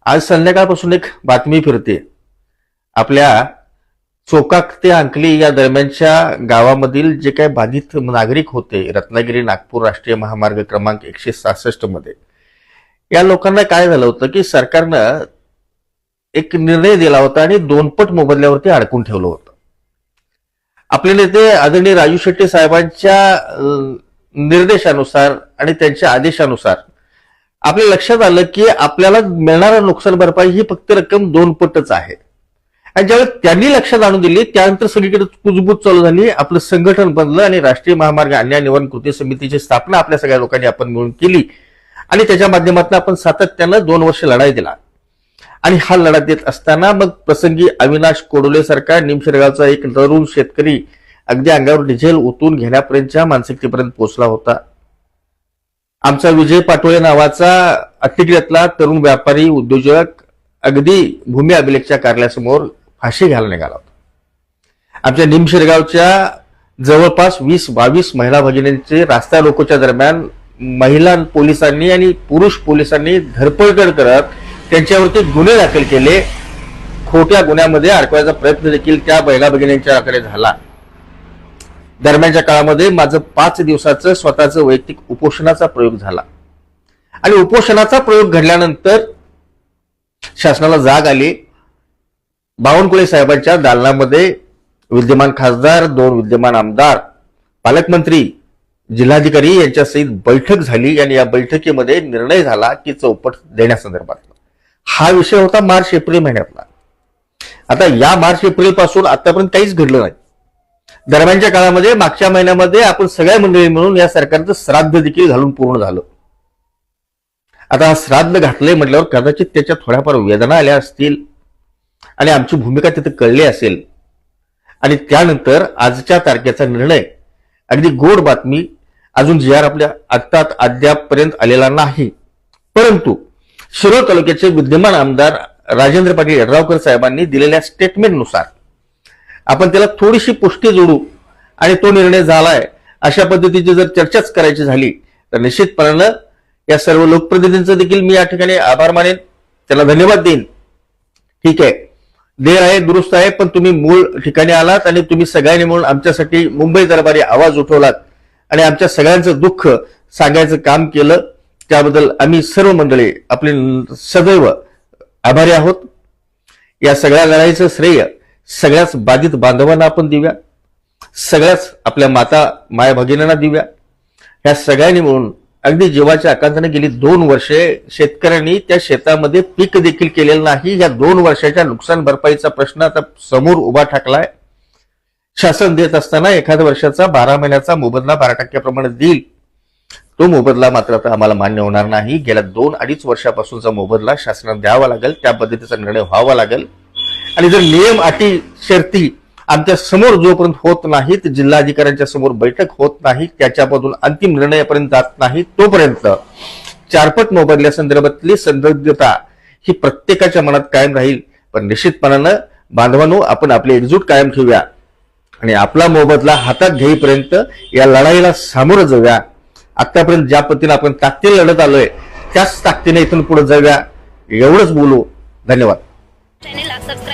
आज संध्याकाळपासून एक बातमी फिरते. आपल्या चोकाक ते अंकली या दरम्यानच्या गावामधील जे काही बाधित नागरिक होते रत्नागिरी नागपूर राष्ट्रीय महामार्ग क्रमांक 166 मध्ये, या लोकांना काय झालं होतं की सरकारनं एक निर्णय दिला होता आणि दोनपट मोबदल्यावरती अडकून ठेवलं होतं. आपले नेते आदरणीय राजू शेट्टी साहेबांच्या निर्देशानुसार आणि त्यांच्या आदेशानुसार आपल्या लक्षात आलं की आपल्याला मिळणारा नुकसान भरपाई ही फक्त रक्कम 2 पटच आहे. आणि ज्यावेळेस त्यांनी लक्षात आणून दिली त्यानंतर सगळीकडे कुजबूज चालू झाली. आपलं संघटन बनलं आणि राष्ट्रीय महामार्ग अन्याय निवारण कृती समितीची स्थापना आपल्या सगळ्या लोकांनी आपण मिळून केली आणि त्याच्या माध्यमातून आपण सातत्यानं 2 वर्ष लढाई दिला. आणि हा लढा देत असताना मग प्रसंगी अविनाश कोडोले सारखा निमशिरगावचा एक तरुण शेतकरी अगदी अंगावर डिझेल ओतून घेण्यापर्यंतच्या मानसिकतेपर्यंत पोहोचला होता. आमचा विजय पाटोळे नावाचा अतिग्र्यातला तरुण व्यापारी उद्योजक अगदी भूमी अभिलेखच्या कार्यालयासमोर फाशी घ्यायला निघाला होता. आमच्या निमशिरगावच्या जवळपास 20-22 महिला भगिनींचे रास्ता रोकोच्या दरम्यान महिला पोलिसांनी आणि पुरुष पोलिसांनी धरपकड करत त्यांच्यावरती गुन्हे दाखल केले. खोट्या गुन्ह्यामध्ये अडकवायचा प्रयत्न देखील त्या महिला भगिनींच्याकडे झाला. दरम्यानच्या काळामध्ये माझं 5 दिवसाचं स्वतःचं वैयक्तिक उपोषणाचा प्रयोग झाला आणि उपोषणाचा प्रयोग घडल्यानंतर शासनाला जाग आली. बावनकुळे साहेबांच्या दालनामध्ये विद्यमान खासदार, 2 विद्यमान आमदार, पालकमंत्री, जिल्हाधिकारी यांच्यासहित बैठक झाली आणि या बैठकीमध्ये निर्णय झाला की चौपट देण्यासंदर्भात. हा विषय होता मार्च-एप्रिल महिन्यातला. आता या मार्च-एप्रिल पासून आतापर्यंत काहीच घडलं नाही. दरम्यानच्या काळामध्ये मागच्या महिन्यामध्ये आपण सगळ्या मंडळी मिळून या सरकारचं श्राद्ध देखील घालून पूर्ण झालं. आता हा श्राद्ध घातले म्हटल्यावर कदाचित त्याच्या थोड्याफार वेदना आल्या असतील आणि आमची भूमिका तिथे कळली असेल. आणि त्यानंतर आजच्या तारखेचा निर्णय अगदी गोड बातमी. अजून जी आर आपल्या अद्यापपर्यंत आलेला नाही, परंतु शिरोळ तालुक्याचे विद्यमान आमदार राजेंद्र पाटील यड्रावकर साहेबांनी दिलेल्या स्टेटमेंटनुसार आपण त्याला थोडीशी पुष्टी जोडू आणि तो निर्णय झालाय अशा पद्धतीची जर चर्चाच करायची झाली तर निश्चितपणानं या सर्व लोकप्रतिनिधींचं देखील मी या ठिकाणी आभार मानेन, त्याला धन्यवाद देईन. ठीक आहे, देर आहे दुरुस्त आहे, पण तुम्ही मूळ ठिकाणी आलात आणि तुम्ही सगळ्यांनी म्हणून आमच्यासाठी मुंबई दरबारी आवाज उठवलात आणि आमच्या सगळ्यांचं दुःख सांगायचं काम केलं. त्याबद्दल आम्ही सर्व मंडळी आपले सदैव आभारी आहोत. या सगळ्या लढाईचं श्रेय सगळ्याच बाधित बांधवांना आपण देऊया, सगळ्याच आपल्या माता माय भगिनींना देऊया. ह्या सगळ्यांनी म्हणून अगदी जीवाच्या आकांताने गेली 2 वर्षे शेतकऱ्यांनी त्या शेतामध्ये पीक देखील केलेलं नाही. या 2 वर्षाच्या नुकसान भरपाईचा प्रश्न आता समोर उभा ठाकलाय. शासन देत असताना एखाद्या वर्षाचा 12 महिन्याचा मोबदला 12% प्रमाणे देईल. तो मोबदला मात्र आता आम्हाला मान्य होणार नाही. गेल्या 2-2.5 वर्षापासूनचा मोबदला शासनाने द्यावा लागेल, त्या पद्धतीचा निर्णय व्हावा लागेल. आणि जर नियम अटी शर्ती आमच्या समोर जोपर्यंत होत नाहीत, जिल्हाधिकाऱ्यांच्या समोर बैठक होत नाही, त्याच्यामधून अंतिम निर्णयापर्यंत जात नाही, तोपर्यंत 4पट मोबदल्यासंदर्भातली संदिग्धता ही प्रत्येकाच्या मनात कायम राहील. पण निश्चितपणानं बांधवांनो, आपण आपली एकजूट कायम ठेवूया आणि आपला मोबदला हातात घेईपर्यंत या लढाईला सामोरं जाऊया. आतापर्यंत ज्या पद्धतीने आपण ताकदीने लढत आलोय त्याच ताकदीने इथून पुढे जाऊया, एवढंच बोलू. धन्यवाद. चॅनेलला सबस्क्राईब